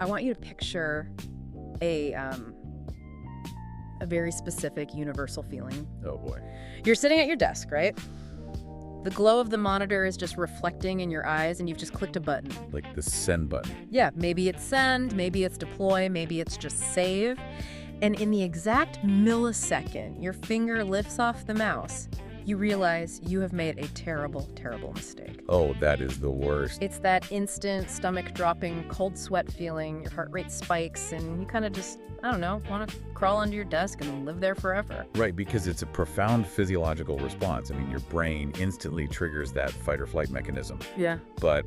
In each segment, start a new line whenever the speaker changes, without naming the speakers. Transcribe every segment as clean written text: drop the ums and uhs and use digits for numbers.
I want you to picture a very specific universal feeling.
Oh boy.
You're sitting at your desk, right? The glow of the monitor is just reflecting in your eyes, and you've just clicked a button.
Like the send button.
Yeah, maybe it's send, maybe it's deploy, maybe it's just save. And in the exact millisecond your finger lifts off the mouse, you realize you have made a terrible, terrible mistake.
Oh, that is the worst.
It's that instant stomach-dropping, cold sweat feeling, your heart rate spikes, and you kind of just, I don't know, want to crawl under your desk and live there forever.
Right, because it's a profound physiological response. I mean, your brain instantly triggers that fight or flight mechanism.
Yeah.
But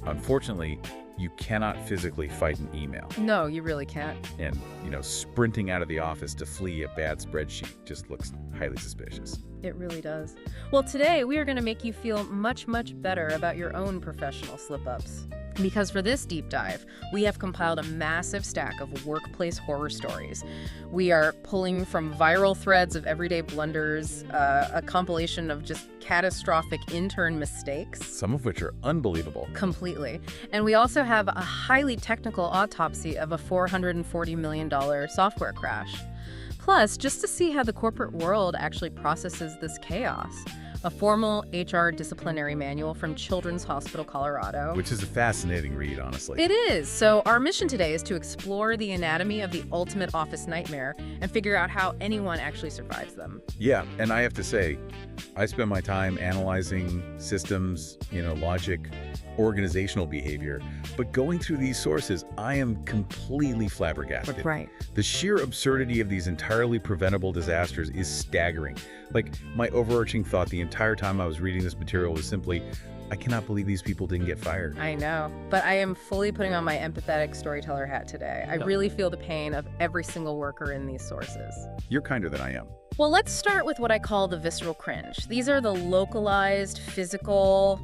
unfortunately, you cannot physically fight an email.
No, you really can't.
And, sprinting out of the office to flee a bad spreadsheet just looks highly suspicious.
It really does. Well, today we are going to make you feel much, much better about your own professional slip-ups. Because for this deep dive, we have compiled a massive stack of workplace horror stories. We are pulling from viral threads of everyday blunders, a compilation of just catastrophic intern mistakes.
Some of which are unbelievable.
Completely. And we also have a highly technical autopsy of a $440 million software crash. Plus, just to see how the corporate world actually processes this chaos, a formal HR disciplinary manual from Children's Hospital, Colorado.
Which is a fascinating read, honestly.
It is. So our mission today is to explore the anatomy of the ultimate office nightmare and figure out how anyone actually survives them.
Yeah, and I have to say, I spend my time analyzing systems, logic, organizational behavior, but going through these sources, I am completely flabbergasted.
Right.
The sheer absurdity of these entirely preventable disasters is staggering. Like, my overarching thought the entire time I was reading this material was simply, I cannot believe these people didn't get fired.
I know, but I am fully putting on my empathetic storyteller hat today. I really feel the pain of every single worker in these sources.
You're kinder than I am.
Well, let's start with what I call the visceral cringe. These are the localized, physical,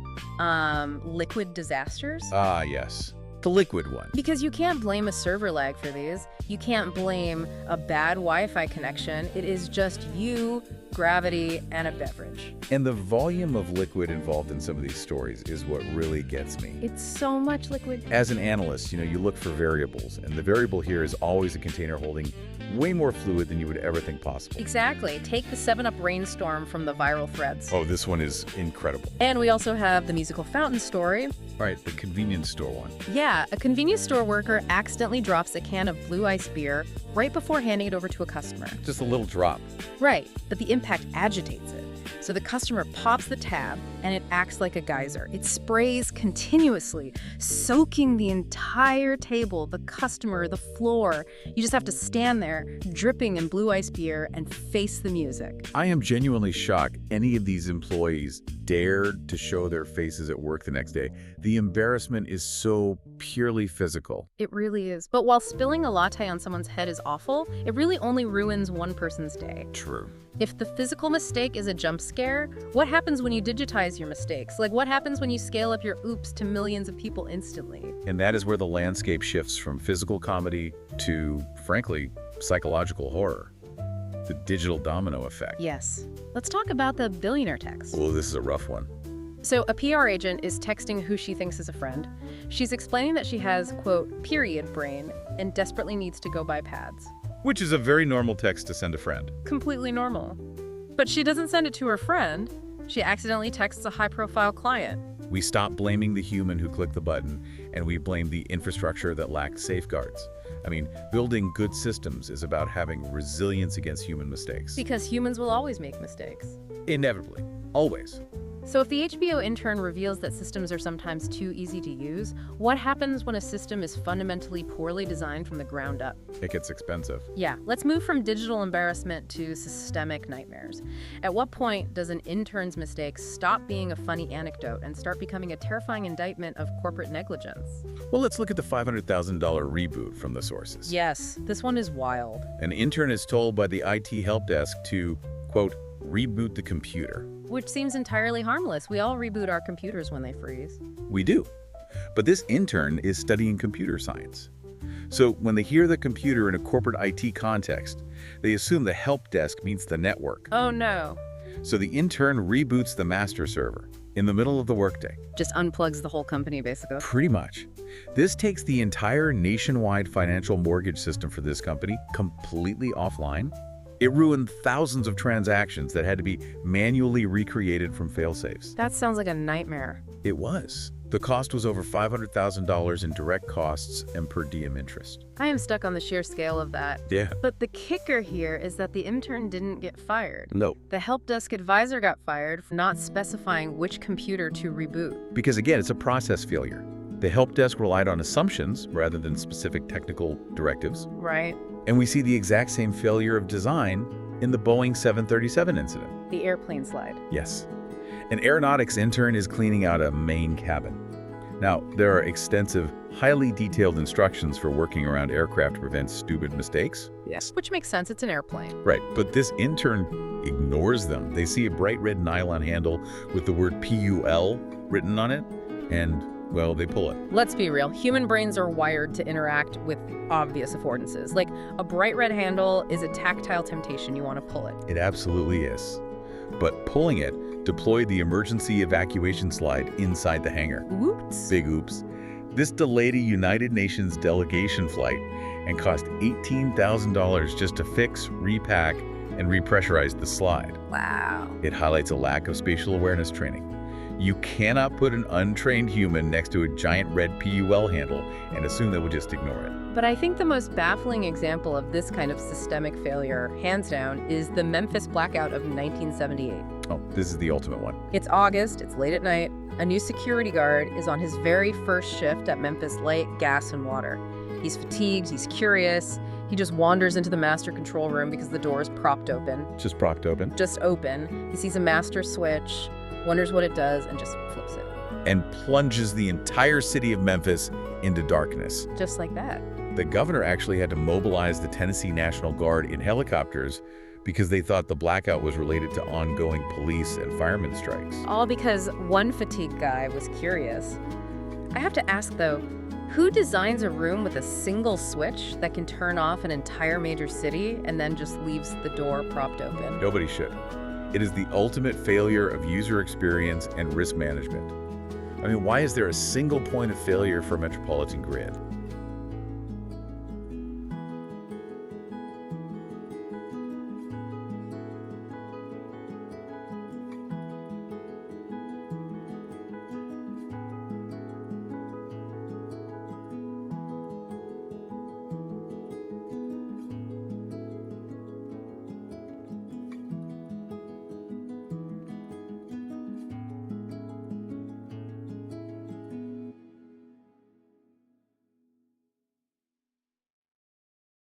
liquid disasters.
Ah, yes. The liquid one.
Because you can't blame a server lag for these. You can't blame a bad Wi-Fi connection. It is just you, gravity, and a beverage.
And the volume of liquid involved in some of these stories is what really gets me.
It's so much liquid.
As an analyst, you look for variables, and the variable here is always a container holding way more fluid than you would ever think possible.
Exactly. Take the 7-Up Rainstorm from the viral threads.
Oh, this one is incredible.
And we also have the musical fountain story.
All right, the convenience store one.
Yeah, a convenience store worker accidentally drops a can of blue ice beer right before handing it over to a customer.
Just a little drop.
Right, but the impact agitates it. So the customer pops the tab, and it acts like a geyser. It sprays continuously, soaking the entire table, the customer, the floor. You just have to stand there, dripping in blue ice beer, and face the music.
I am genuinely shocked any of these employees dared to show their faces at work the next day. The embarrassment is so purely physical.
It really is. But while spilling a latte on someone's head is awful, it really only ruins one person's day.
True.
If the physical mistake is a jump scare, what happens when you digitize your mistakes? Like, what happens when you scale up your oops to millions of people instantly?
And that is where the landscape shifts from physical comedy to, frankly, psychological horror. The digital domino effect.
Yes. Let's talk about the billionaire text.
Oh, this is a rough one.
So a PR agent is texting who she thinks is a friend. She's explaining that she has, quote, period brain and desperately needs to go buy pads.
Which is a very normal text to send a friend.
Completely normal. But she doesn't send it to her friend. She accidentally texts a high-profile client.
We stop blaming the human who clicked the button, and we blame the infrastructure that lacked safeguards. I mean, building good systems is about having resilience against human mistakes.
Because humans will always make mistakes.
Inevitably. Always.
So if the HBO intern reveals that systems are sometimes too easy to use, what happens when a system is fundamentally poorly designed from the ground up?
It gets expensive.
Yeah, let's move from digital embarrassment to systemic nightmares. At what point does an intern's mistake stop being a funny anecdote and start becoming a terrifying indictment of corporate negligence?
Well, let's look at the $500,000 reboot from the sources.
Yes, this one is wild.
An intern is told by the IT help desk to, quote, reboot the computer.
Which seems entirely harmless. We all reboot our computers when they freeze.
We do. But this intern is studying computer science. So when they hear the computer in a corporate IT context, they assume the help desk means the network.
Oh no.
So the intern reboots the master server. in the middle of the workday.
Just unplugs the whole company, basically.
Pretty much. This takes the entire nationwide financial mortgage system for this company completely offline. It ruined thousands of transactions that had to be manually recreated from failsafes.
That sounds like a nightmare.
It was. The cost was over $500,000 in direct costs and per diem interest.
I am stuck on the sheer scale of that.
Yeah.
But the kicker here is that the intern didn't get fired.
No.
The help desk advisor got fired for not specifying which computer to reboot.
Because again, it's a process failure. The help desk relied on assumptions rather than specific technical directives.
Right.
And we see the exact same failure of design in the Boeing 737 incident.
The airplane slide.
Yes. An aeronautics intern is cleaning out a main cabin. Now, there are extensive, highly detailed instructions for working around aircraft to prevent stupid mistakes.
Yes. Which makes sense, it's an airplane.
Right, but this intern ignores them. They see a bright red nylon handle with the word PUL written on it, and, well, they pull it.
Let's be real, human brains are wired to interact with obvious affordances. Like, a bright red handle is a tactile temptation, you want to pull it.
It absolutely is. But pulling it deployed the emergency evacuation slide inside the hangar.
Oops.
Big oops. This delayed a United Nations delegation flight and cost $18,000 just to fix, repack, and repressurize the slide.
Wow.
It highlights a lack of spatial awareness training. You cannot put an untrained human next to a giant red PUL handle and assume they will just ignore it.
But I think the most baffling example of this kind of systemic failure, hands down, is the Memphis blackout of 1978.
Oh, this is the ultimate one.
It's August, it's late at night. A new security guard is on his very first shift at Memphis Light, Gas, and Water. He's fatigued, he's curious. He just wanders into the master control room because the door is propped open.
Just propped open.
Just open. He sees a master switch, wonders what it does, and just flips it.
And plunges the entire city of Memphis into darkness.
Just like that.
The governor actually had to mobilize the Tennessee National Guard in helicopters because they thought the blackout was related to ongoing police and firemen strikes.
All because one fatigued guy was curious. I have to ask, though, who designs a room with a single switch that can turn off an entire major city and then just leaves the door propped open?
Nobody should. It is the ultimate failure of user experience and risk management. I mean, why is there a single point of failure for a metropolitan grid?